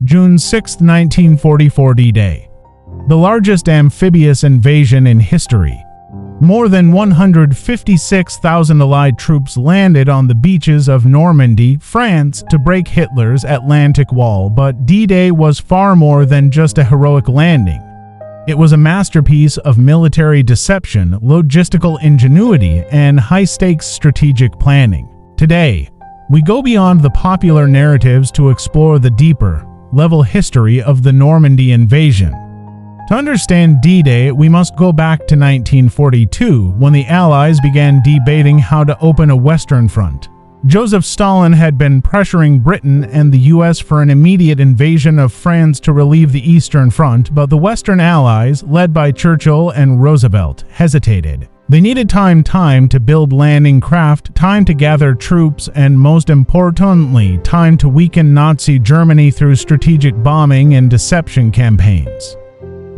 June 6, 1944 D-Day. The largest amphibious invasion in history. More than 156,000 Allied troops landed on the beaches of Normandy, France, to break Hitler's Atlantic Wall, but D-Day was far more than just a heroic landing. It was a masterpiece of military deception, logistical ingenuity, and high-stakes strategic planning. Today, we go beyond the popular narratives to explore the deeper, level history of the Normandy invasion. To understand D-Day, we must go back to 1942, when the Allies began debating how to open a Western front. Joseph Stalin had been pressuring Britain and the US for an immediate invasion of France to relieve the Eastern Front, but the Western Allies, led by Churchill and Roosevelt, hesitated. They needed time to build landing craft, time to gather troops, and most importantly, time to weaken Nazi Germany through strategic bombing and deception campaigns.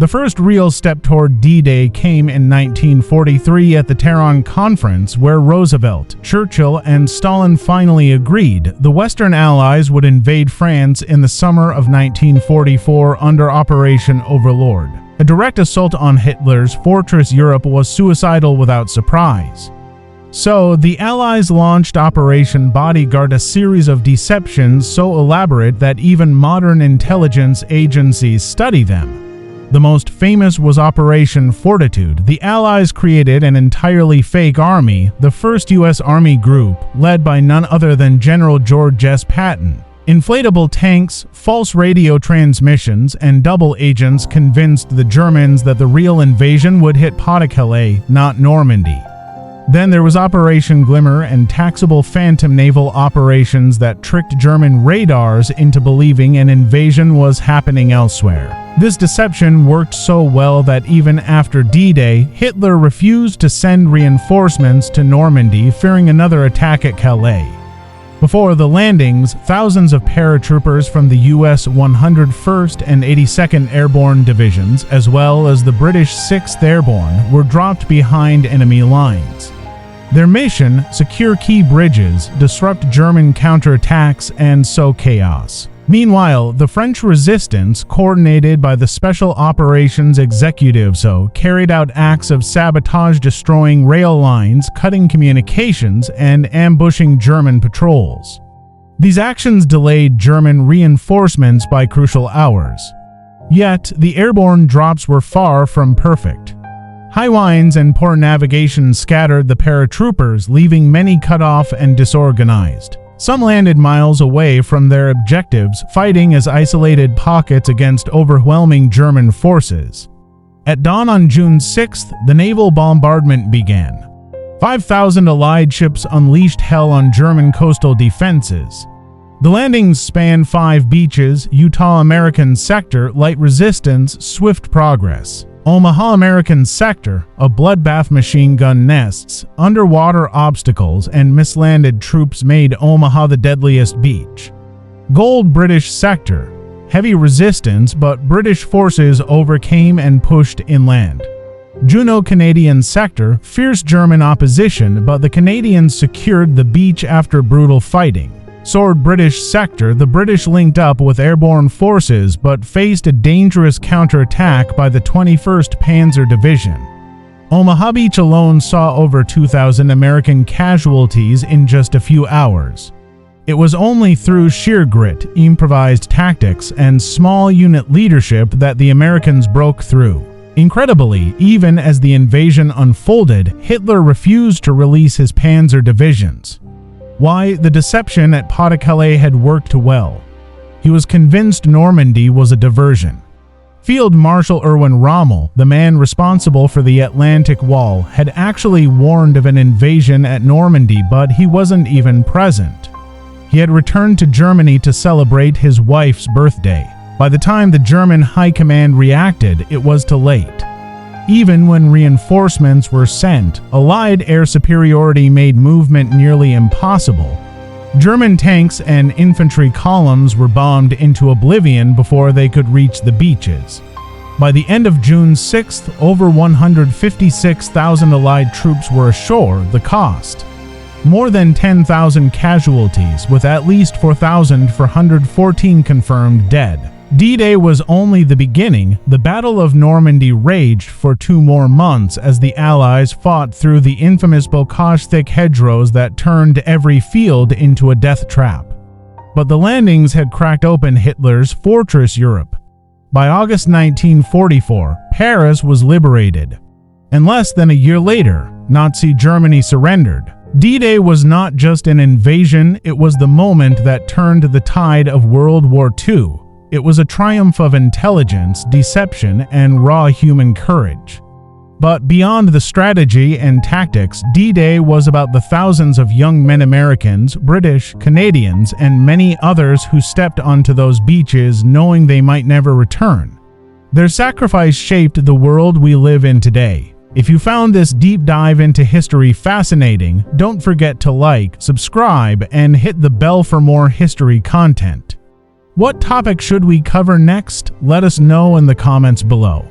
The first real step toward D-Day came in 1943 at the Tehran Conference, where Roosevelt, Churchill, and Stalin finally agreed the Western Allies would invade France in the summer of 1944 under Operation Overlord. A direct assault on Hitler's fortress Europe was suicidal without surprise. So, the Allies launched Operation Bodyguard, a series of deceptions so elaborate that even modern intelligence agencies study them. The most famous was Operation Fortitude. The Allies created an entirely fake army, the first U.S. Army group, led by none other than General George S. Patton. Inflatable tanks, false radio transmissions, and double agents convinced the Germans that the real invasion would hit Pas-de-Calais, not Normandy. Then there was Operation Glimmer and taxable phantom naval operations that tricked German radars into believing an invasion was happening elsewhere. This deception worked so well that even after D-Day, Hitler refused to send reinforcements to Normandy, fearing another attack at Calais. Before the landings, thousands of paratroopers from the U.S. 101st and 82nd Airborne Divisions, as well as the British 6th Airborne, were dropped behind enemy lines. Their mission: secure key bridges, disrupt German counterattacks, and sow chaos. Meanwhile, the French resistance, coordinated by the Special Operations Executive, carried out acts of sabotage, destroying rail lines, cutting communications, and ambushing German patrols. These actions delayed German reinforcements by crucial hours. Yet, the airborne drops were far from perfect. High winds and poor navigation scattered the paratroopers, leaving many cut off and disorganized. Some landed miles away from their objectives, fighting as isolated pockets against overwhelming German forces. At dawn on June 6th, the naval bombardment began. 5,000 Allied ships unleashed hell on German coastal defenses. The landings spanned 5 beaches: Utah American Sector, Light Resistance, Swift Progress. Omaha American Sector, a bloodbath, machine gun nests, underwater obstacles, and mislanded troops made Omaha the deadliest beach. Gold British Sector, heavy resistance, but British forces overcame and pushed inland. Juno Canadian Sector, fierce German opposition, but the Canadians secured the beach after brutal fighting. Sword British Sector, the British linked up with airborne forces but faced a dangerous counterattack by the 21st Panzer Division. Omaha Beach alone saw over 2,000 American casualties in just a few hours. It was only through sheer grit, improvised tactics, and small unit leadership that the Americans broke through. Incredibly, even as the invasion unfolded, Hitler refused to release his Panzer divisions. Why? The deception at Pas-de-Calais had worked well. He was convinced Normandy was a diversion. Field Marshal Erwin Rommel, the man responsible for the Atlantic Wall, had actually warned of an invasion at Normandy, but he wasn't even present. He had returned to Germany to celebrate his wife's birthday. By the time the German high command reacted, it was too late. Even when reinforcements were sent, Allied air superiority made movement nearly impossible. German tanks and infantry columns were bombed into oblivion before they could reach the beaches. By the end of June 6th, over 156,000 Allied troops were ashore. The cost: More than 10,000 casualties, with at least 4,414 confirmed dead. D-Day was only the beginning. The Battle of Normandy raged for 2 more months as the Allies fought through the infamous bocage-thick hedgerows that turned every field into a death trap. But the landings had cracked open Hitler's fortress Europe. By August 1944, Paris was liberated. And less than a year later, Nazi Germany surrendered. D-Day was not just an invasion, it was the moment that turned the tide of World War II. It was a triumph of intelligence, deception, and raw human courage. But beyond the strategy and tactics, D-Day was about the thousands of young men, Americans, British, Canadians, and many others who stepped onto those beaches knowing they might never return. Their sacrifice shaped the world we live in today. If you found this deep dive into history fascinating, don't forget to like, subscribe, and hit the bell for more history content. What topic should we cover next? Let us know in the comments below.